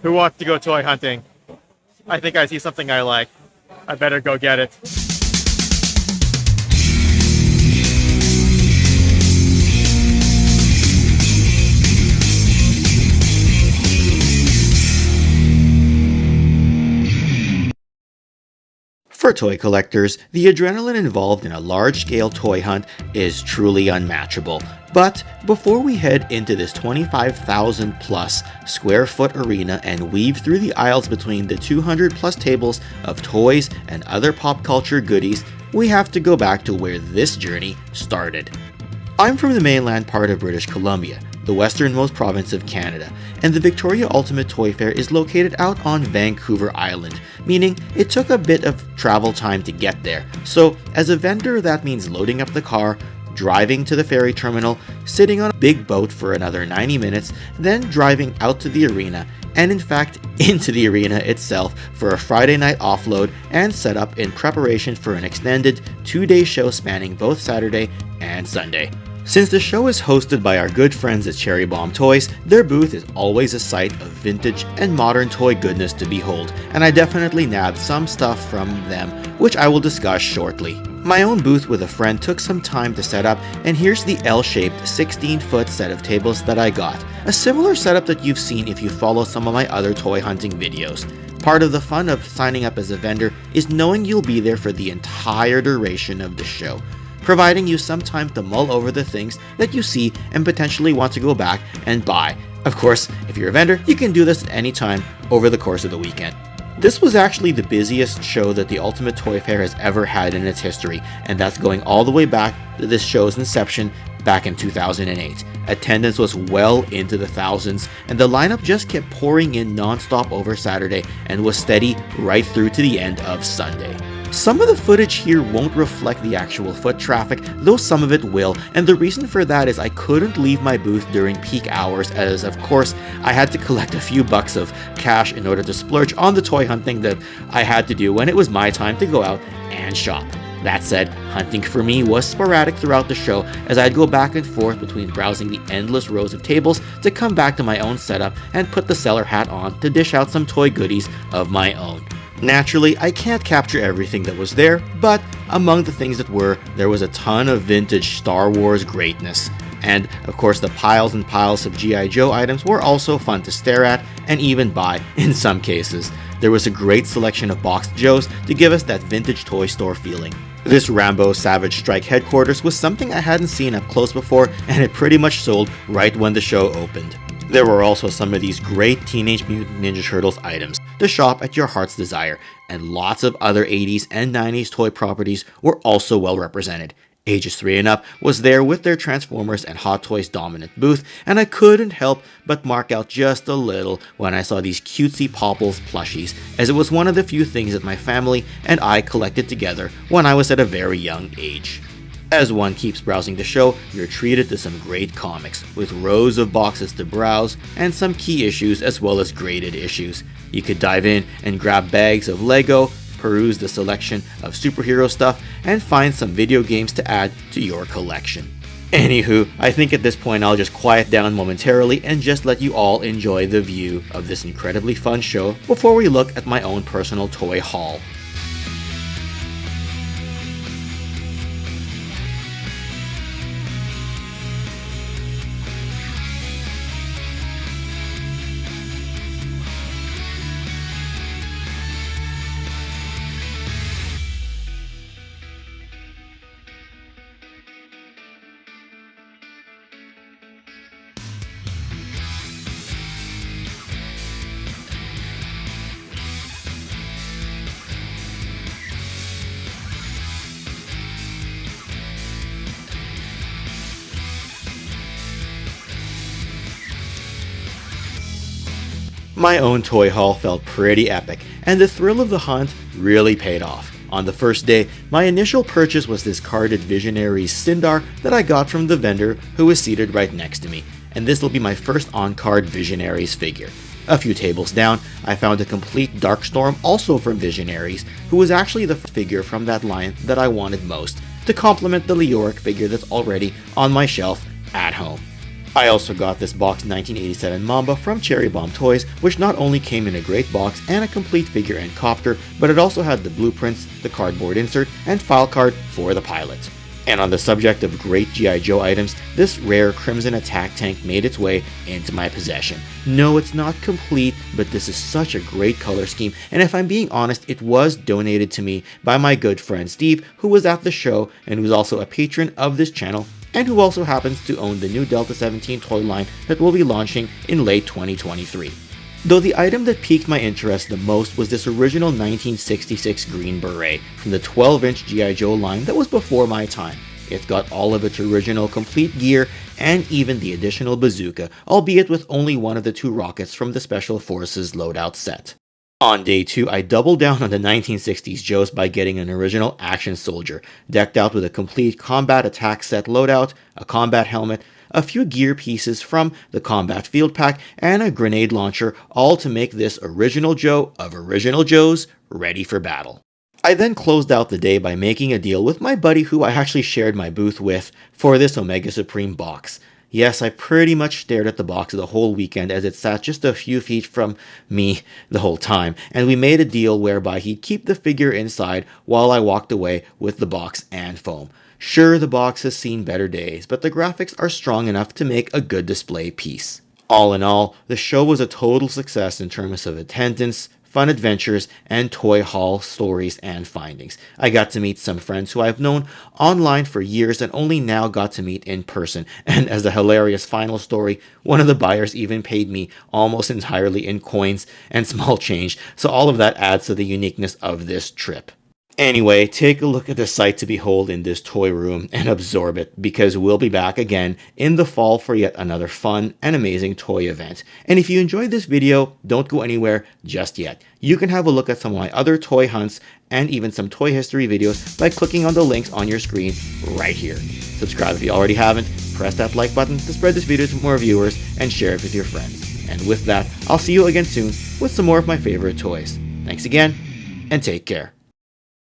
Who wants to go toy hunting? I think I see something I like. I better go get it. For toy collectors, the adrenaline involved in a large-scale toy hunt is truly unmatchable. But before we head into this 25,000 plus square foot arena and weave through the aisles between the 200 plus tables of toys and other pop culture goodies, we have to go back to where this journey started. I'm from the mainland part of British Columbia, the westernmost province of Canada, and the Victoria Ultimate Toy Fair is located out on Vancouver Island, meaning it took a bit of travel time to get there. So as a vendor, that means loading up the car, driving to the ferry terminal, sitting on a big boat for another 90 minutes, then driving out to the arena, and in fact into the arena itself for a Friday night offload and setup in preparation for an extended 2-day show spanning both Saturday and Sunday. Since the show is hosted by our good friends at Cherry Bomb Toys, their booth is always a sight of vintage and modern toy goodness to behold, and I definitely nabbed some stuff from them, which I will discuss shortly. My own booth with a friend took some time to set up, and here's the L-shaped 16-foot set of tables that I got. A similar setup that you've seen if you follow some of my other toy hunting videos. Part of the fun of signing up as a vendor is knowing you'll be there for the entire duration of the show, providing you some time to mull over the things that you see and potentially want to go back and buy. Of course, if you're a vendor, you can do this at any time over the course of the weekend. This was actually the busiest show that the Ultimate Toy Fair has ever had in its history, and that's going all the way back to this show's inception back in 2008. Attendance was well into the thousands, and the lineup just kept pouring in non-stop over Saturday and was steady right through to the end of Sunday. Some of the footage here won't reflect the actual foot traffic, though some of it will, and the reason for that is I couldn't leave my booth during peak hours, as of course I had to collect a few bucks of cash in order to splurge on the toy hunting that I had to do when it was my time to go out and shop. That said, hunting for me was sporadic throughout the show, as I'd go back and forth between browsing the endless rows of tables to come back to my own setup and put the seller hat on to dish out some toy goodies of my own. Naturally, I can't capture everything that was there, but among the things that were, there was a ton of vintage Star Wars greatness. And of course, the piles and piles of G.I. Joe items were also fun to stare at and even buy in some cases. There was a great selection of boxed Joes to give us that vintage toy store feeling. This Rambo Savage Strike headquarters was something I hadn't seen up close before, and it pretty much sold right when the show opened. There were also some of these great Teenage Mutant Ninja Turtles items to shop at your heart's desire, and lots of other 80s and 90s toy properties were also well represented. Ages 3 and up was there with their Transformers and Hot Toys dominant booth, and I couldn't help but mark out just a little when I saw these cutesy Popples plushies, as it was one of the few things that my family and I collected together when I was at a very young age. As one keeps browsing the show, you're treated to some great comics, with rows of boxes to browse, and some key issues as well as graded issues. You could dive in and grab bags of Lego, peruse the selection of superhero stuff, and find some video games to add to your collection. Anywho, I think at this point I'll just quiet down momentarily and just let you all enjoy the view of this incredibly fun show before we look at my own personal toy haul. My own toy haul felt pretty epic, and the thrill of the hunt really paid off. On the first day, my initial purchase was this carded Visionaries Sindar that I got from the vendor who was seated right next to me, and this will be my first on-card Visionaries figure. A few tables down, I found a complete Darkstorm also from Visionaries, who was actually the figure from that line that I wanted most, to complement the Leoric figure that's already on my shelf at home. I also got this box 1987 Mamba from Cherry Bomb Toys, which not only came in a great box and a complete figure and copter, but it also had the blueprints, the cardboard insert, and file card for the pilot. And on the subject of great G.I. Joe items, this rare Crimson Attack tank made its way into my possession. No, it's not complete, but this is such a great color scheme, and if I'm being honest, it was donated to me by my good friend Steve, who was at the show and who's also a patron of this channel, and who also happens to own the new Delta 17 toy line that will be launching in late 2023. Though the item that piqued my interest the most was this original 1966 Green Beret from the 12-inch G.I. Joe line that was before my time. It's got all of its original complete gear and even the additional bazooka, albeit with only one of the 2 rockets from the Special Forces loadout set. On day 2, I doubled down on the 1960s Joes by getting an original action soldier, decked out with a complete combat attack set loadout, a combat helmet, a few gear pieces from the combat field pack, and a grenade launcher, all to make this original Joe of original Joes ready for battle. I then closed out the day by making a deal with my buddy who I actually shared my booth with for this Omega Supreme box. Yes, I pretty much stared at the box the whole weekend as it sat just a few feet from me the whole time, and we made a deal whereby he'd keep the figure inside while I walked away with the box and foam. Sure, the box has seen better days, but the graphics are strong enough to make a good display piece. All in all, the show was a total success in terms of attendance, fun adventures, and toy haul stories and findings. I got to meet some friends who I've known online for years and only now got to meet in person. And as a hilarious final story, one of the buyers even paid me almost entirely in coins and small change, so all of that adds to the uniqueness of this trip. Anyway, take a look at the sight to behold in this toy room and absorb it, because we'll be back again in the fall for yet another fun and amazing toy event. And if you enjoyed this video, don't go anywhere just yet. You can have a look at some of my other toy hunts and even some toy history videos by clicking on the links on your screen right here. Subscribe if you already haven't, press that like button to spread this video to more viewers, and share it with your friends. And with that, I'll see you again soon with some more of my favorite toys. Thanks again, and take care.